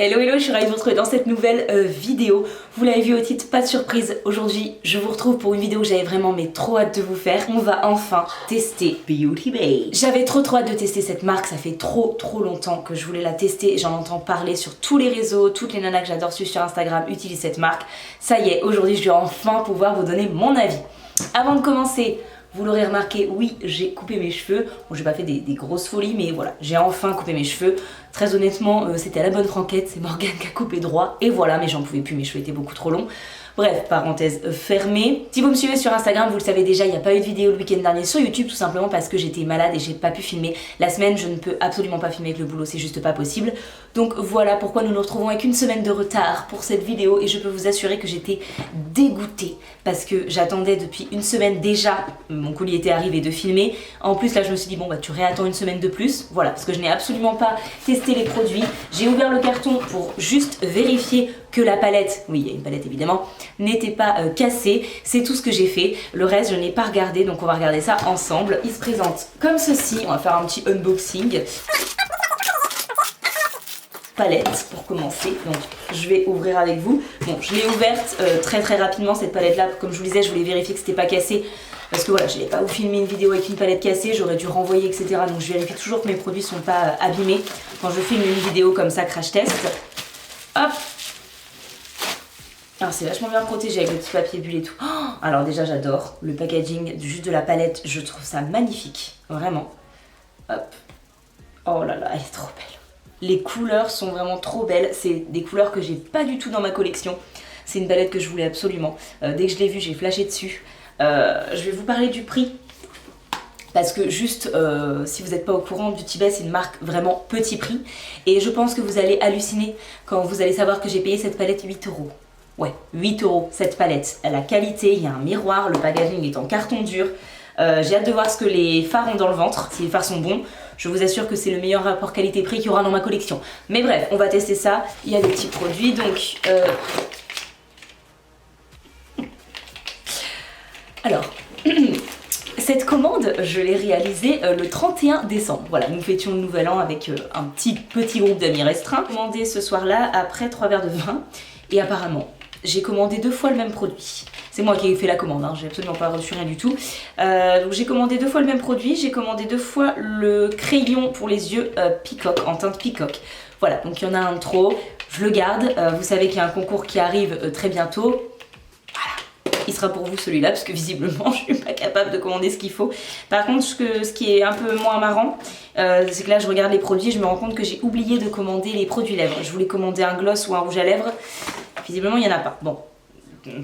Hello hello, je suis ravie de vous retrouver dans cette nouvelle vidéo. Vous l'avez vu au titre, pas de surprise. Aujourd'hui, je vous retrouve pour une vidéo que j'avais vraiment trop hâte de vous faire. On va enfin tester Beauty Bay. J'avais trop hâte de tester cette marque, ça fait trop longtemps que je voulais la tester. J'en entends parler sur tous les réseaux, toutes les nanas que j'adore suivre sur Instagram utilisent cette marque. Ça y est, aujourd'hui je vais enfin pouvoir vous donner mon avis. Avant de commencer, vous l'aurez remarqué, oui, j'ai coupé mes cheveux. Bon, j'ai pas fait des grosses folies, mais voilà, j'ai enfin coupé mes cheveux. Très honnêtement, c'était à la bonne franquette, c'est Morgane qui a coupé droit. Et voilà, mais j'en pouvais plus, mes cheveux étaient beaucoup trop longs. Bref, parenthèse fermée. Si vous me suivez sur Instagram, vous le savez déjà, il n'y a pas eu de vidéo le week-end dernier sur YouTube, tout simplement parce que j'étais malade et j'ai pas pu filmer. La semaine, je ne peux absolument pas filmer avec le boulot, c'est juste pas possible. Donc voilà pourquoi nous nous retrouvons avec une semaine de retard pour cette vidéo et je peux vous assurer que j'étais dégoûtée parce que j'attendais depuis une semaine déjà, mon colis était arrivé, de filmer. En plus là je me suis dit bon bah tu réattends une semaine de plus, voilà, parce que je n'ai absolument pas testé les produits. J'ai ouvert le carton pour juste vérifier que la palette, oui il y a une palette évidemment, n'était pas cassée. C'est tout ce que j'ai fait, le reste je n'ai pas regardé, donc on va regarder ça ensemble. Il se présente comme ceci, on va faire un petit unboxing. Palette pour commencer, donc je vais ouvrir avec vous. Bon, je l'ai ouverte très rapidement cette palette là, comme je vous disais, je voulais vérifier que c'était pas cassé parce que voilà, je n'allais pas vous filmer une vidéo avec une palette cassée, j'aurais dû renvoyer etc. Donc je vérifie toujours que mes produits sont pas abîmés quand je filme une vidéo comme ça, crash test. Hop. Alors c'est vachement bien protégé avec le petit papier bulle et tout. Oh, alors déjà j'adore le packaging juste de la palette, je trouve ça magnifique, vraiment. Hop. Oh là là, elle est trop belle. Les couleurs sont vraiment trop belles, c'est des couleurs que j'ai pas du tout dans ma collection. C'est une palette que je voulais absolument. Dès que je l'ai vue, j'ai flashé dessus. Je vais vous parler du prix. Parce que juste, si vous n'êtes pas au courant, Beauty Bay c'est une marque vraiment petit prix. Et je pense que vous allez halluciner quand vous allez savoir que j'ai payé cette palette 8 €. Ouais, 8 € cette palette. La qualité, il y a un miroir, le packaging est en carton dur. J'ai hâte de voir ce que les fards ont dans le ventre, si les fards sont bons. Je vous assure que c'est le meilleur rapport qualité-prix qu'il y aura dans ma collection. Mais bref, on va tester ça. Il y a des petits produits, donc... Alors, cette commande, je l'ai réalisée le 31 décembre. Voilà, nous fêtions le nouvel an avec un petit groupe d'amis restreints. J'ai commandé ce soir-là après 3 verres de vin. Et apparemment, j'ai commandé 2 fois le même produit. C'est moi qui ai fait la commande, hein, j'ai absolument pas reçu rien du tout. Donc j'ai commandé 2 fois le même produit, j'ai commandé 2 fois le crayon pour les yeux Peacock, en teinte Peacock. Voilà, donc il y en a un de trop, je le garde. Vous savez qu'il y a un concours qui arrive très bientôt. Voilà, il sera pour vous celui-là, parce que visiblement je suis pas capable de commander ce qu'il faut. Par contre, ce qui est un peu moins marrant, c'est que là je regarde les produits et je me rends compte que j'ai oublié de commander les produits lèvres. Je voulais commander un gloss ou un rouge à lèvres, visiblement il n'y en a pas. Bon.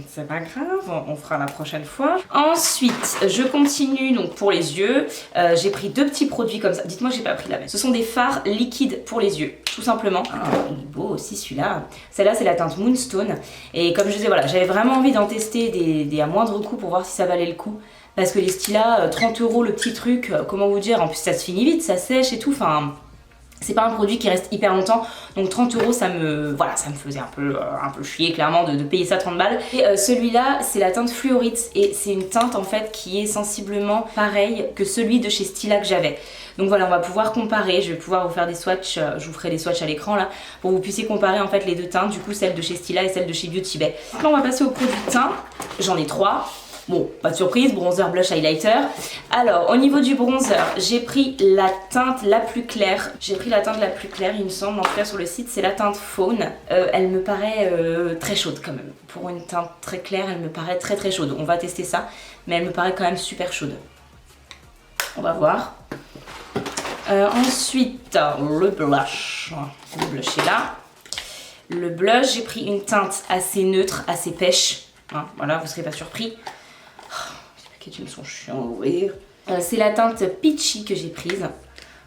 C'est pas grave, on fera la prochaine fois. Ensuite, je continue donc pour les yeux. J'ai pris 2 petits produits comme ça. Dites-moi, j'ai pas pris la même. Ce sont des fards liquides pour les yeux, tout simplement. Ah, il est beau aussi celui-là. Celle-là, c'est la teinte Moonstone. Et comme je disais, voilà, j'avais vraiment envie d'en tester des à moindre coût pour voir si ça valait le coup. Parce que les stylas, 30 € le petit truc, comment vous dire, en plus ça se finit vite, ça sèche et tout, enfin... C'est pas un produit qui reste hyper longtemps, donc 30 € ça me faisait un peu chier clairement de payer ça 30 balles. Et celui-là c'est la teinte Fluorite et c'est une teinte en fait qui est sensiblement pareille que celui de chez Stila que j'avais. Donc voilà, on va pouvoir comparer, je vais pouvoir vous faire des swatchs, je vous ferai des swatchs à l'écran là, pour que vous puissiez comparer en fait les 2 teintes, du coup celle de chez Stila et celle de chez Beauty Bay. Donc là on va passer aux produits de teint, j'en ai 3. Bon, pas de surprise, bronzer, blush, highlighter. Alors, au niveau du bronzer, j'ai pris la teinte la plus claire. Il me semble, en tout cas sur le site, c'est la teinte Faune. Elle me paraît très chaude quand même. Pour une teinte très claire, elle me paraît très chaude. On va tester ça, mais elle me paraît quand même super chaude. On va voir. Ensuite, le blush. Le blush est là. Le blush, j'ai pris une teinte assez neutre, assez pêche. Hein, voilà, vous serez pas surpris. Les packagings sont chiants à ouvrir. C'est la teinte Peachy que j'ai prise.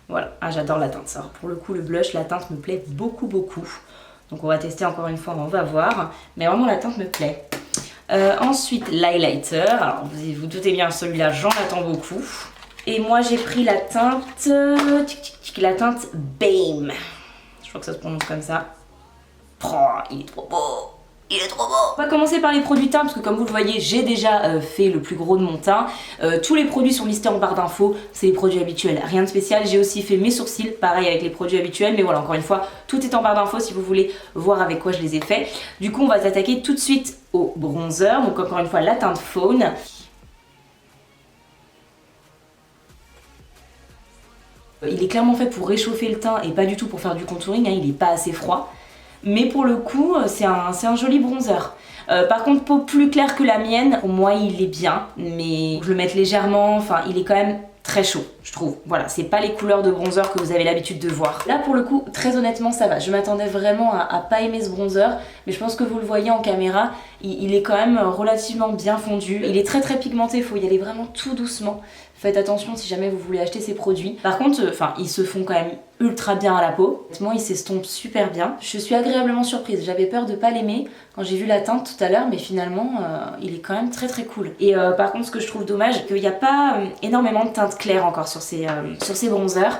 Voilà, ah, j'adore la teinte. Alors pour le coup, le blush, la teinte me plaît beaucoup. Donc on va tester encore une fois, on va voir. Mais vraiment, la teinte me plaît. Ensuite, l'highlighter. Alors vous vous doutez bien, celui-là, j'en attends beaucoup. Et moi, j'ai pris la teinte... la teinte BAME. Je crois que ça se prononce comme ça. Oh, il est trop beau. Il est trop beau. On va commencer par les produits teint parce que comme vous le voyez, j'ai déjà fait le plus gros de mon teint. Tous les produits sont listés en barre d'infos, c'est les produits habituels, rien de spécial. J'ai aussi fait mes sourcils, pareil avec les produits habituels, mais voilà, encore une fois, tout est en barre d'infos si vous voulez voir avec quoi je les ai fait. Du coup, on va s'attaquer tout de suite au bronzer, donc encore une fois la teinte Fawn. Il est clairement fait pour réchauffer le teint et pas du tout pour faire du contouring, hein, il est pas assez froid. Mais pour le coup, c'est un joli bronzer. Par contre, peau plus claire que la mienne, pour moi il est bien, mais je le mette légèrement, enfin il est quand même très chaud, je trouve. Voilà, c'est pas les couleurs de bronzer que vous avez l'habitude de voir. Là pour le coup, très honnêtement ça va. Je m'attendais vraiment à pas aimer ce bronzer, mais je pense que vous le voyez en caméra, il est quand même relativement bien fondu. Il est très pigmenté, il faut y aller vraiment tout doucement. Faites attention si jamais vous voulez acheter ces produits. Par contre, ils se font quand même ultra bien à la peau. Honnêtement, ils s'estompent super bien. Je suis agréablement surprise. J'avais peur de pas l'aimer quand j'ai vu la teinte tout à l'heure, mais finalement, il est quand même très cool. Et par contre, ce que je trouve dommage, c'est qu'il n'y a pas énormément de teintes claires encore sur ces bronzers.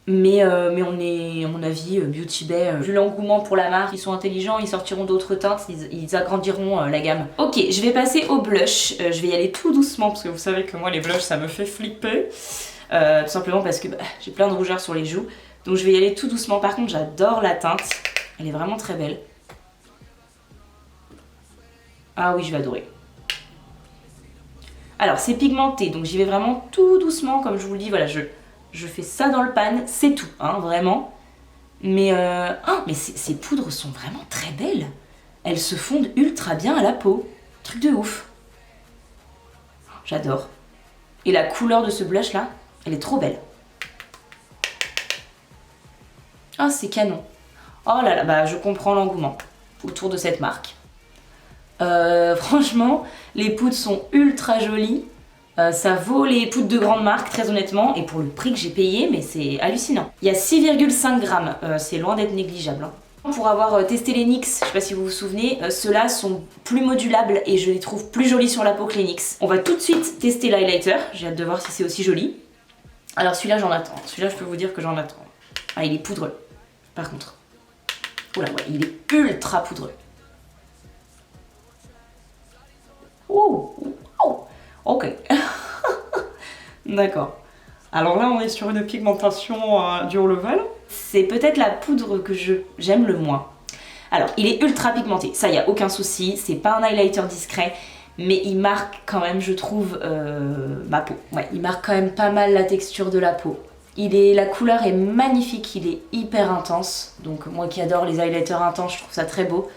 Mais on est, à mon avis, Beauty Bay, vu l'engouement pour la marque, ils sont intelligents, ils sortiront d'autres teintes, ils agrandiront la gamme. Ok, je vais passer au blush. Je vais y aller tout doucement parce que vous savez que moi les blushs ça me fait flipper. Tout simplement parce que j'ai plein de rougeurs sur les joues. Donc je vais y aller tout doucement. Par contre, j'adore la teinte. Elle est vraiment très belle. Ah oui, je vais adorer. Alors c'est pigmenté, donc j'y vais vraiment tout doucement, comme je vous le dis, voilà, je fais ça dans le pan, c'est tout, hein, vraiment. Mais, mais ces poudres sont vraiment très belles. Elles se fondent ultra bien à la peau. Truc de ouf. J'adore. Et la couleur de ce blush là, elle est trop belle. Ah, c'est canon. Oh là là, bah je comprends l'engouement autour de cette marque. Franchement, les poudres sont ultra jolies. Ça vaut les poudres de grande marque, très honnêtement, et pour le prix que j'ai payé, mais c'est hallucinant. Il y a 6,5 grammes, c'est loin d'être négligeable. Hein. Pour avoir testé les NYX, je sais pas si vous vous souvenez, ceux-là sont plus modulables et je les trouve plus jolis sur la peau que les NYX. On va tout de suite tester l'highlighter, j'ai hâte de voir si c'est aussi joli. Alors celui-là j'en attends, celui-là je peux vous dire que j'en attends. Ah, il est poudreux, par contre. Oula, ouais, il est ultra poudreux. Oh, oh, ok. D'accord. Alors là, on est sur une pigmentation du haut level. C'est peut-être la poudre que j'aime le moins. Alors, il est ultra pigmenté, ça y a aucun souci. C'est pas un highlighter discret, mais il marque quand même, je trouve, ma peau. Ouais, il marque quand même pas mal la texture de la peau. La couleur est magnifique, il est hyper intense. Donc moi qui adore les highlighters intenses, je trouve ça très beau.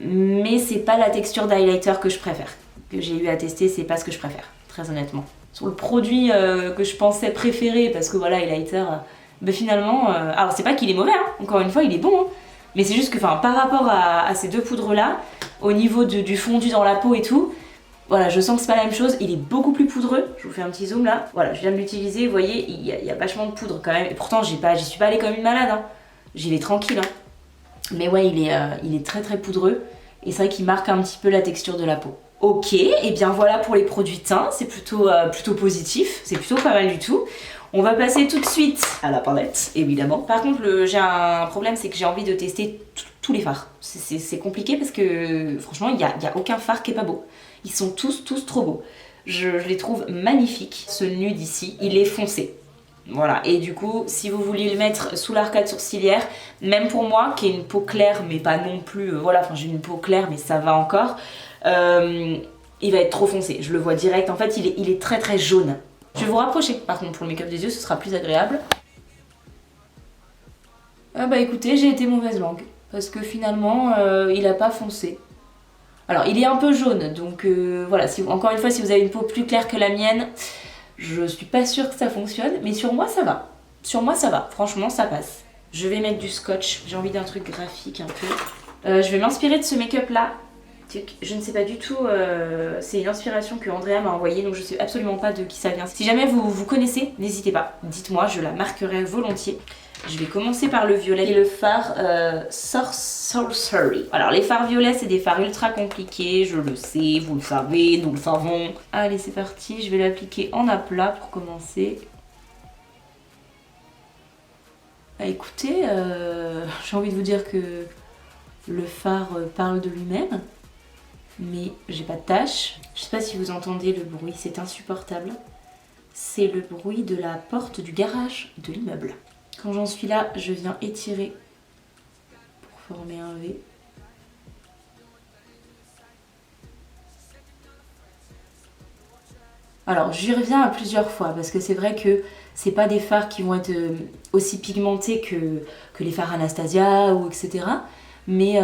Mais c'est pas la texture d'highlighter que je préfère. Que j'ai eu à tester, c'est pas ce que je préfère, très honnêtement. Sur le produit que je pensais préférer, parce que voilà, highlighter, ben finalement, alors c'est pas qu'il est mauvais, hein, encore une fois, il est bon, hein, mais c'est juste que par rapport à ces deux poudres là, au niveau du fondu dans la peau et tout, voilà, je sens que c'est pas la même chose, il est beaucoup plus poudreux. Je vous fais un petit zoom là, voilà, je viens de l'utiliser, vous voyez, il y a vachement de poudre quand même, et pourtant j'y suis pas allée comme une malade, hein. J'y vais tranquille, hein. Mais ouais, il est très poudreux, et c'est vrai qu'il marque un petit peu la texture de la peau. Ok, et bien voilà pour les produits teints, c'est plutôt positif, c'est plutôt pas mal du tout. On va passer tout de suite à la palette, évidemment. Par contre, j'ai un problème, c'est que j'ai envie de tester tous les fards. C'est compliqué parce que franchement, il y a aucun fard qui est pas beau. Ils sont tous trop beaux. Je les trouve magnifiques. Ce nude ici, il est foncé. Voilà, et du coup, si vous voulez le mettre sous l'arcade sourcilière, même pour moi, qui ai une peau claire, mais pas non plus, voilà, enfin j'ai une peau claire, mais ça va encore, il va être trop foncé, je le vois direct, en fait il est très jaune. Je vais vous rapprocher, par contre pour le make-up des yeux, ce sera plus agréable. Ah bah écoutez, j'ai été mauvaise langue, parce que finalement, il a pas foncé. Alors, il est un peu jaune, donc voilà, encore une fois, si vous avez une peau plus claire que la mienne, je suis pas sûre que ça fonctionne, mais sur moi ça va. Sur moi ça va, franchement ça passe. Je vais mettre du scotch, j'ai envie d'un truc graphique un peu. Je vais m'inspirer de ce make-up là. Je ne sais pas du tout, c'est une inspiration que Andrea m'a envoyée, donc je sais absolument pas de qui ça vient. Si jamais vous connaissez, n'hésitez pas, dites-moi, je la marquerai volontiers. Je vais commencer par le violet et le fard Sorcery. Alors les fards violets c'est des fards ultra compliqués, je le sais, vous le savez, nous le savons. Allez c'est parti, je vais l'appliquer en aplat pour commencer. Ah, écoutez, j'ai envie de vous dire que le phare parle de lui-même, mais j'ai pas de tache. Je sais pas si vous entendez le bruit, c'est insupportable. C'est le bruit de la porte du garage de l'immeuble. Quand j'en suis là, je viens étirer pour former un V. Alors j'y reviens à plusieurs fois parce que c'est vrai que c'est pas des fards qui vont être aussi pigmentés que les fards Anastasia ou etc. Mais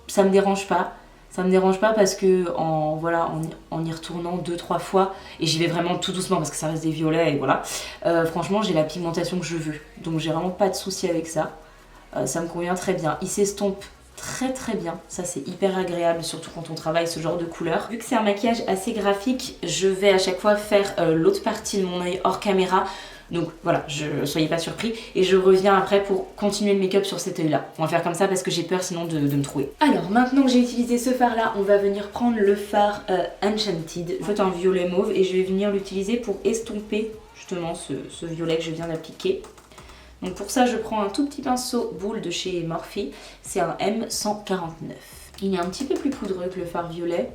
ça me dérange pas. Ça me dérange pas parce que en y retournant 2-3 fois, et j'y vais vraiment tout doucement parce que ça reste des violets et voilà, franchement j'ai la pigmentation que je veux. Donc j'ai vraiment pas de souci avec ça. Ça me convient très bien. Il s'estompe très bien, ça c'est hyper agréable, surtout quand on travaille ce genre de couleur. Vu que c'est un maquillage assez graphique, je vais à chaque fois faire l'autre partie de mon œil hors caméra, donc voilà, soyez pas surpris, et je reviens après pour continuer le make-up sur cet œil là. On va faire comme ça parce que j'ai peur sinon de me trouver. Alors maintenant que j'ai utilisé ce fard là, on va venir prendre le fard Enchanted, en fait un violet mauve, et je vais venir l'utiliser pour estomper justement ce violet que je viens d'appliquer. Donc pour ça, je prends un tout petit pinceau boule de chez Morphe, c'est un M149. Il est un petit peu plus poudreux que le fard violet.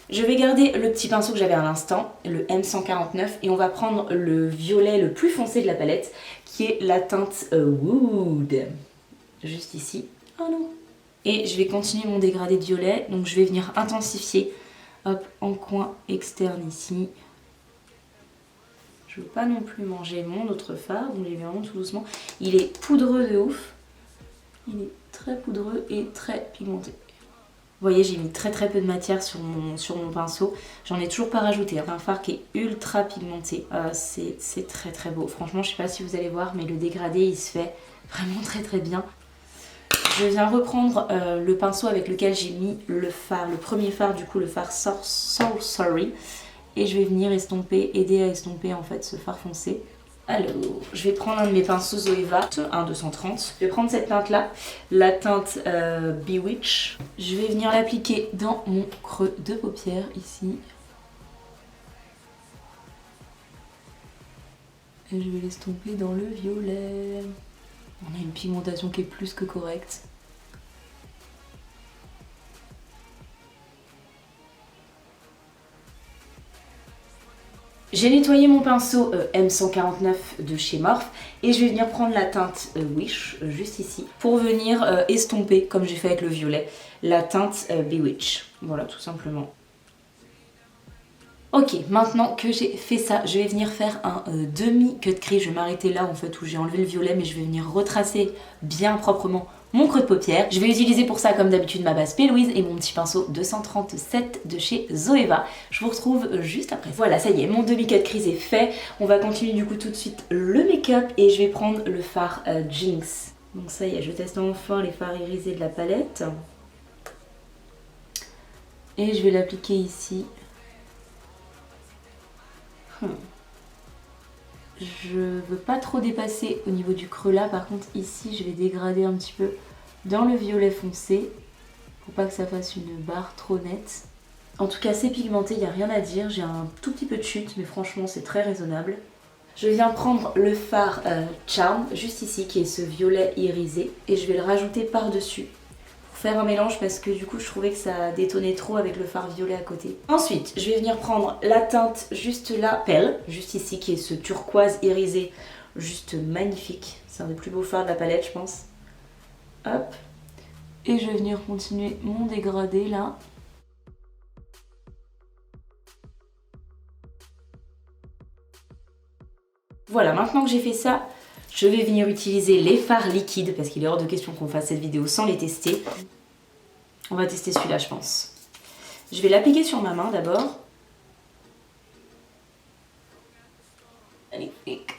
Je vais garder le petit pinceau que j'avais à l'instant, le M149, et on va prendre le violet le plus foncé de la palette, qui est la teinte Wood, juste ici. Oh non. Et je vais continuer mon dégradé de violet, donc je vais venir intensifier. Hop, en coin externe ici. Je veux pas non plus manger mon autre fard, donc j'y vais vraiment tout doucement. Il est poudreux de ouf. Il est très poudreux et très pigmenté. Vous voyez, j'ai mis très peu de matière sur mon pinceau. J'en ai toujours pas rajouté. Un fard qui est ultra pigmenté. C'est très beau. Franchement, je sais pas si vous allez voir, mais le dégradé, il se fait vraiment très bien. Je viens reprendre le pinceau avec lequel j'ai mis le fard, le premier fard, du coup le fard Sorry, et je vais venir aider à estomper en fait ce fard foncé. Alors, je vais prendre un de mes pinceaux Zoeva, un 230. Je vais prendre cette teinte là, la teinte Bewitch. Je vais venir l'appliquer dans mon creux de paupière ici. Et je vais l'estomper dans le violet. On a une pigmentation qui est plus que correcte. J'ai nettoyé mon pinceau M149 de chez Morphe et je vais venir prendre la teinte Wish, juste ici, pour venir estomper, comme j'ai fait avec le violet, la teinte Bewitch. Voilà, tout simplement. Ok, maintenant que j'ai fait ça, je vais venir faire un demi-cut crease. Je vais m'arrêter là en fait où j'ai enlevé le violet, mais je vais venir retracer bien proprement mon creux de paupière. Je vais utiliser pour ça comme d'habitude ma base P. Louise et mon petit pinceau 237 de chez Zoeva. Je vous retrouve juste après. Voilà, ça y est, mon demi-cut crease est fait. On va continuer du coup tout de suite le make-up et je vais prendre le fard Jinx. Donc ça y est, je teste enfin les fards irisés de la palette. Et je vais l'appliquer ici. Je veux pas trop dépasser au niveau du creux là, par contre ici je vais dégrader un petit peu dans le violet foncé pour pas que ça fasse une barre trop nette. En tout cas c'est pigmenté, il n'y a rien à dire, j'ai un tout petit peu de chute mais franchement c'est très raisonnable. Je viens prendre le fard Charm juste ici qui est ce violet irisé et je vais le rajouter par dessus. Faire un mélange parce que du coup je trouvais que ça détonnait trop avec le fard violet à côté. Ensuite je vais venir prendre la teinte juste là, Pale, juste ici qui est ce turquoise irisé, juste magnifique. C'est un des plus beaux fards de la palette je pense. Hop. Et je vais venir continuer mon dégradé là. Voilà, maintenant que j'ai fait ça, je vais venir utiliser les fards liquides parce qu'il est hors de question qu'on fasse cette vidéo sans les tester. On va tester celui-là, je pense. Je vais l'appliquer sur ma main d'abord. Magnifique.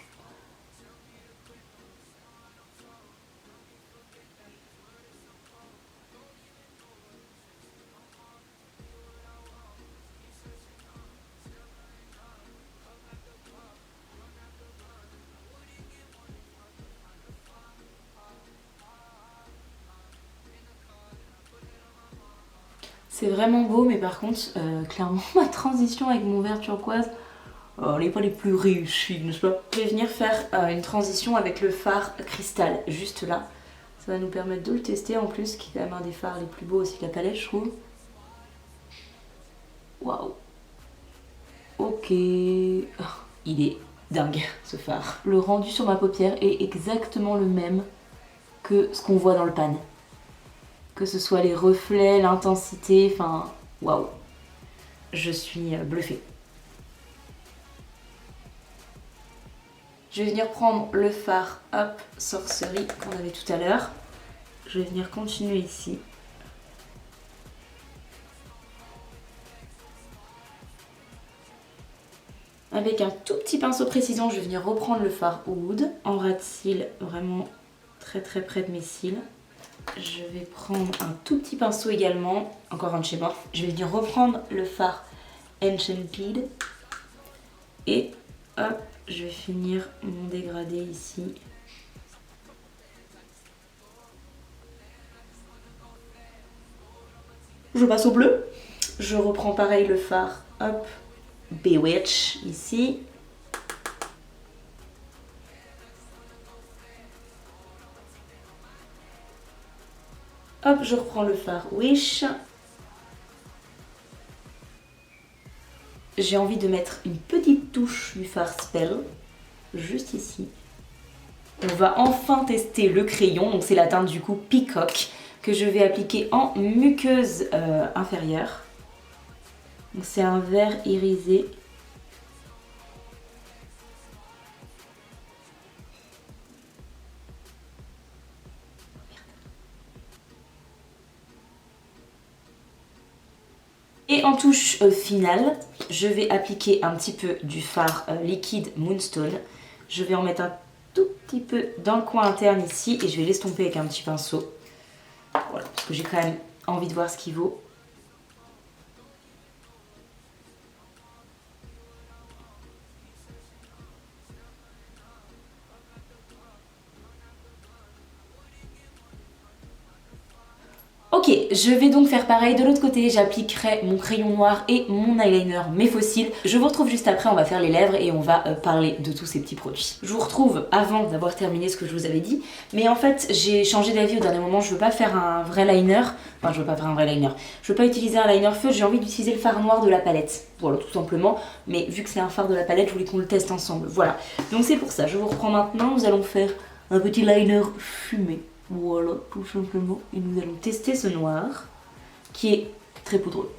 C'est vraiment beau, mais par contre, clairement, ma transition avec mon vert turquoise, les pas les plus réussis, n'est-ce pas? Je vais venir faire une transition avec le fard cristal, juste là. Ça va nous permettre de le tester en plus, qui est quand même un des fards les plus beaux aussi de la palette, je trouve. Waouh. Ok. Oh, il est dingue, ce fard. Le rendu sur ma paupière est exactement le même que ce qu'on voit dans le pan. Que ce soit les reflets, l'intensité, enfin, waouh. Je suis bluffée. Je vais venir prendre le fard Up Sorcery qu'on avait tout à l'heure. Je vais venir continuer ici. Avec un tout petit pinceau précision, je vais venir reprendre le fard Oud en ras de cils, vraiment très près de mes cils. Je vais prendre un tout petit pinceau également, encore un de chez moi. Je vais venir reprendre le fard Enchanted et hop, je vais finir mon dégradé ici. Je passe au bleu. Je reprends pareil le fard hop, Bewitch ici. Hop, je reprends le fard Wish. J'ai envie de mettre une petite touche du fard Spell, juste ici. On va enfin tester le crayon, donc c'est la teinte du coup Peacock, que je vais appliquer en muqueuse inférieure. Donc c'est un vert irisé. Et en touche finale, je vais appliquer un petit peu du fard liquide Moonstone. Je vais en mettre un tout petit peu dans le coin interne ici et je vais l'estomper avec un petit pinceau. Voilà, parce que j'ai quand même envie de voir ce qu'il vaut. Ok, je vais donc faire pareil de l'autre côté, j'appliquerai mon crayon noir et mon eyeliner, mes fossiles. Je vous retrouve juste après, on va faire les lèvres et on va parler de tous ces petits produits. Je vous retrouve avant d'avoir terminé ce que je vous avais dit, mais en fait j'ai changé d'avis au dernier moment, je veux pas faire un vrai liner, enfin je veux pas faire un vrai liner, je veux pas utiliser un liner feutre, j'ai envie d'utiliser le fard noir de la palette, voilà tout simplement, mais vu que c'est un fard de la palette, je voulais qu'on le teste ensemble, voilà. Donc c'est pour ça, je vous reprends maintenant, nous allons faire un petit liner fumé. Voilà, tout simplement. Et nous allons tester ce noir, qui est très poudreux.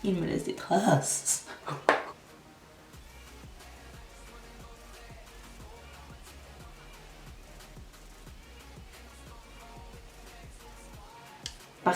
Il me laisse des traces.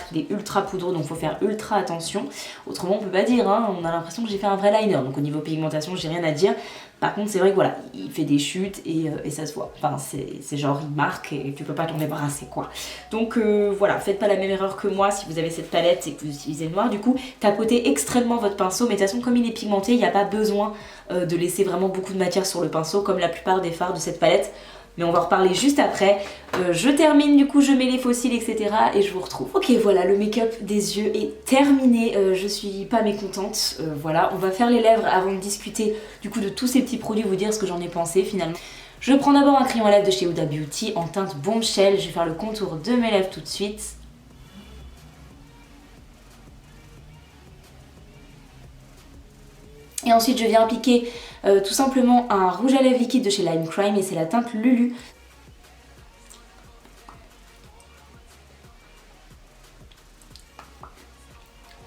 Qu'il est ultra poudreux, donc il faut faire ultra attention. Autrement on peut pas dire, hein, on a l'impression que j'ai fait un vrai liner, donc au niveau pigmentation j'ai rien à dire. Par contre c'est vrai que voilà, il fait des chutes et ça se voit, enfin c'est genre il marque et tu peux pas t'en débarrasser quoi. Donc voilà, faites pas la même erreur que moi si vous avez cette palette et que vous utilisez le noir, du coup tapotez extrêmement votre pinceau, mais de toute façon comme il est pigmenté, il n'y a pas besoin de laisser vraiment beaucoup de matière sur le pinceau comme la plupart des fards de cette palette. Mais on va en reparler juste après. Je termine, du coup je mets les fossiles, etc. et je vous retrouve. Ok, voilà, le make-up des yeux est terminé. Je suis pas mécontente. Voilà, on va faire les lèvres avant de discuter du coup de tous ces petits produits, vous dire ce que j'en ai pensé finalement. Je prends d'abord un crayon à lèvres de chez Huda Beauty en teinte Bombshell. Je vais faire le contour de mes lèvres tout de suite. Et ensuite je viens appliquer tout simplement un rouge à lèvres liquide de chez Lime Crime et c'est la teinte Lulu.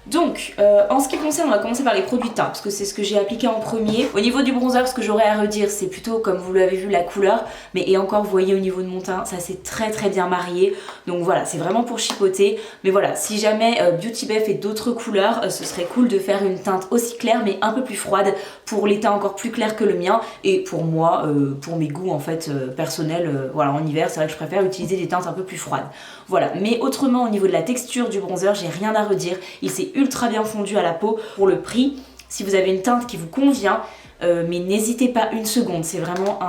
Donc, en ce qui concerne, on va commencer par les produits de teint, parce que c'est ce que j'ai appliqué en premier. Au niveau du bronzer, ce que j'aurais à redire, c'est plutôt, comme vous l'avez vu, la couleur. Mais et encore, vous voyez au niveau de mon teint, ça s'est très bien marié. Donc voilà, c'est vraiment pour chipoter. Mais voilà, si jamais Beauty Bay fait d'autres couleurs, ce serait cool de faire une teinte aussi claire, mais un peu plus froide, pour les teints encore plus clairs que le mien. Et pour moi, pour mes goûts en fait personnels, voilà, en hiver, c'est vrai que je préfère utiliser des teintes un peu plus froides. Voilà, mais autrement, au niveau de la texture du bronzer, j'ai rien à redire. Il s'est ultra bien fondu à la peau. Pour le prix, si vous avez une teinte qui vous convient, mais n'hésitez pas une seconde, c'est vraiment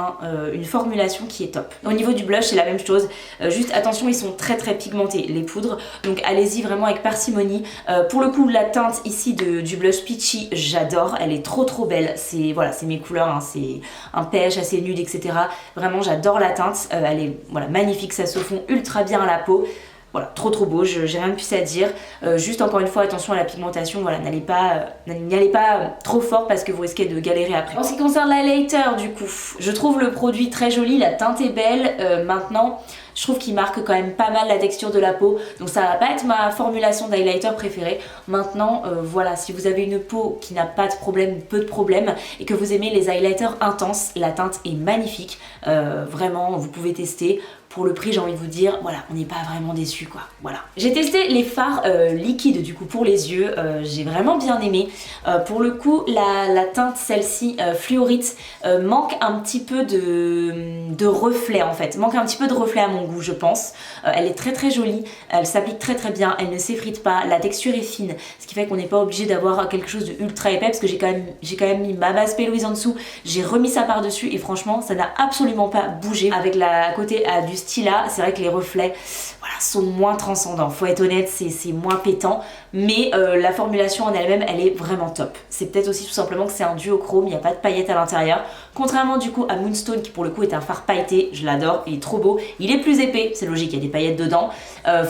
une formulation qui est top. Au niveau du blush c'est la même chose, juste attention ils sont très pigmentés les poudres, donc allez-y vraiment avec parcimonie. Pour le coup la teinte ici du blush Peachy j'adore, elle est trop belle, c'est voilà, c'est mes couleurs, hein, c'est un pêche assez nude etc. Vraiment j'adore la teinte, elle est voilà, magnifique, ça se fond ultra bien à la peau. Voilà, trop beau, j'ai rien de plus à dire. Juste encore une fois, attention à la pigmentation, voilà, n'y allez pas trop fort parce que vous risquez de galérer après. En ce qui concerne l'highlighter du coup, je trouve le produit très joli, la teinte est belle. Maintenant, je trouve qu'il marque quand même pas mal la texture de la peau, donc ça va pas être ma formulation d'highlighter préférée. Maintenant, voilà, si vous avez une peau qui n'a pas de problème, peu de problème, et que vous aimez les highlighters intenses, la teinte est magnifique. Vraiment, vous pouvez tester. Pour le prix, j'ai envie de vous dire, voilà, on n'est pas vraiment déçu quoi, voilà. J'ai testé les fards liquides du coup pour les yeux, j'ai vraiment bien aimé. Pour le coup, la teinte, celle-ci, fluorite, manque un petit peu de reflet en fait, manque un petit peu de reflet à mon goût je pense. Elle est très jolie, elle s'applique très bien, elle ne s'effrite pas, la texture est fine, ce qui fait qu'on n'est pas obligé d'avoir quelque chose de ultra épais parce que j'ai quand même mis ma base P. Louise en dessous, j'ai remis ça par dessus et franchement ça n'a absolument pas bougé. Avec la côté du style-là, c'est vrai que les reflets voilà, sont moins transcendants, faut être honnête, c'est moins pétant, mais la formulation en elle-même elle est vraiment top. C'est peut-être aussi tout simplement que c'est un duochrome, il n'y a pas de paillettes à l'intérieur, contrairement du coup à Moonstone qui pour le coup est un fard pailleté, je l'adore, il est trop beau, il est plus épais, c'est logique, il y a des paillettes dedans.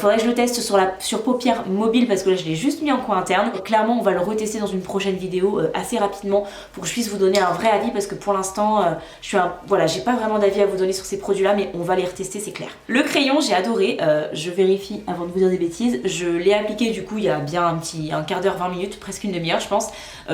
Faudrait que je le teste sur paupières mobiles parce que là je l'ai juste mis en coin interne. Clairement on va le retester dans une prochaine vidéo assez rapidement pour que je puisse vous donner un vrai avis parce que pour l'instant voilà, j'ai pas vraiment d'avis à vous donner sur ces produits là, mais on va les retester, c'est clair. Le crayon j'ai adoré, je vérifie avant de vous dire des bêtises, je l'ai appliqué du coup il y a bien un quart d'heure, 20 minutes, presque une demi-heure je pense.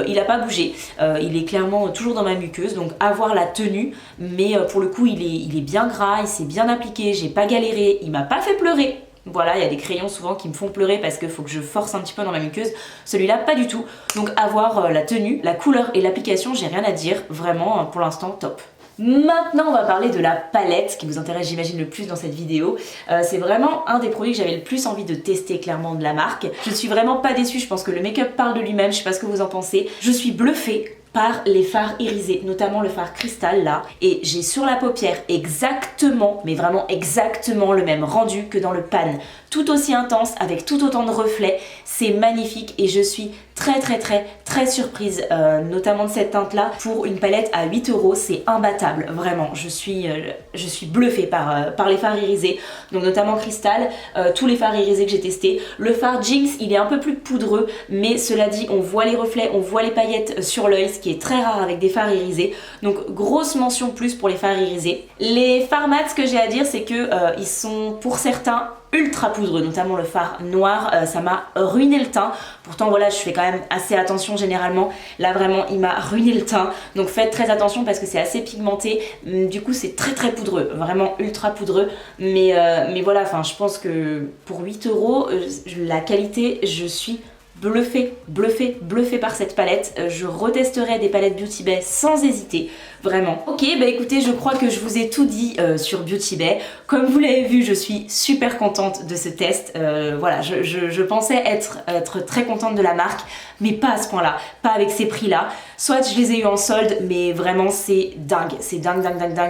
Il a pas bougé, il est clairement toujours dans ma muqueuse, donc à voir la tenue, mais pour le coup il est bien gras, il s'est bien appliqué, j'ai pas galéré, il m'a pas fait pleurer. Voilà, il y a des crayons souvent qui me font pleurer parce qu'il faut que je force un petit peu dans ma muqueuse. Celui-là, pas du tout. Donc à voir la tenue, la couleur et l'application, j'ai rien à dire. Vraiment, pour l'instant, top. Maintenant on va parler de la palette qui vous intéresse j'imagine le plus dans cette vidéo. C'est vraiment un des produits que j'avais le plus envie de tester clairement de la marque. Je suis vraiment pas déçue, je pense que le make-up parle de lui-même, je sais pas ce que vous en pensez. Je suis bluffée par les fards irisés, notamment le fard cristal là, et j'ai sur la paupière exactement, mais vraiment exactement le même rendu que dans le pan, tout aussi intense avec tout autant de reflets, c'est magnifique et je suis très surprise notamment de cette teinte là pour une palette à 8 €, c'est imbattable vraiment, je suis bluffée par les fards irisés, donc notamment cristal, tous les fards irisés que j'ai testés. Le fard Jinx il est un peu plus poudreux, mais cela dit on voit les reflets, on voit les paillettes sur l'œil, ce qui est très rare avec des fards irisés, donc grosse mention plus pour les fards irisés. Les fards mat, ce que j'ai à dire c'est que ils sont pour certains ultra poudreux, notamment le fard noir, ça m'a ruiné le teint. Pourtant voilà, je fais quand même assez attention généralement. Là vraiment, il m'a ruiné le teint. Donc faites très attention parce que c'est assez pigmenté. Du coup, c'est très poudreux, vraiment ultra poudreux. Mais voilà, enfin, je pense que pour 8 €, la qualité, je suis bluffée par cette palette. Je retesterai des palettes Beauty Bay sans hésiter, vraiment. Ok, bah écoutez, je crois que je vous ai tout dit sur Beauty Bay. Comme vous l'avez vu, je suis super contente de ce test. Voilà, je pensais être très contente de la marque, mais pas à ce point-là, pas avec ces prix-là. Soit je les ai eu en solde, mais vraiment c'est dingue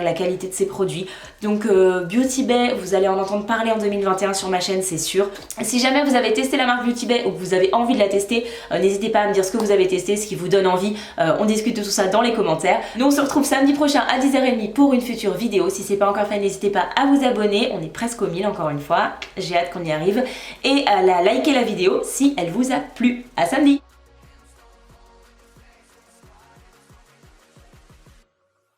la qualité de ces produits. Donc Beauty Bay, vous allez en entendre parler en 2021 sur ma chaîne, c'est sûr. Si jamais vous avez testé la marque Beauty Bay ou que vous avez envie de la tester, n'hésitez pas à me dire ce que vous avez testé, ce qui vous donne envie. On discute de tout ça dans les commentaires. Nous on se retrouve samedi prochain à 10h30 pour une future vidéo. Si c'est pas encore fait, n'hésitez pas à vous abonner. On est presque aux 1000 encore une fois. J'ai hâte qu'on y arrive. Et à liker la vidéo si elle vous a plu. À samedi!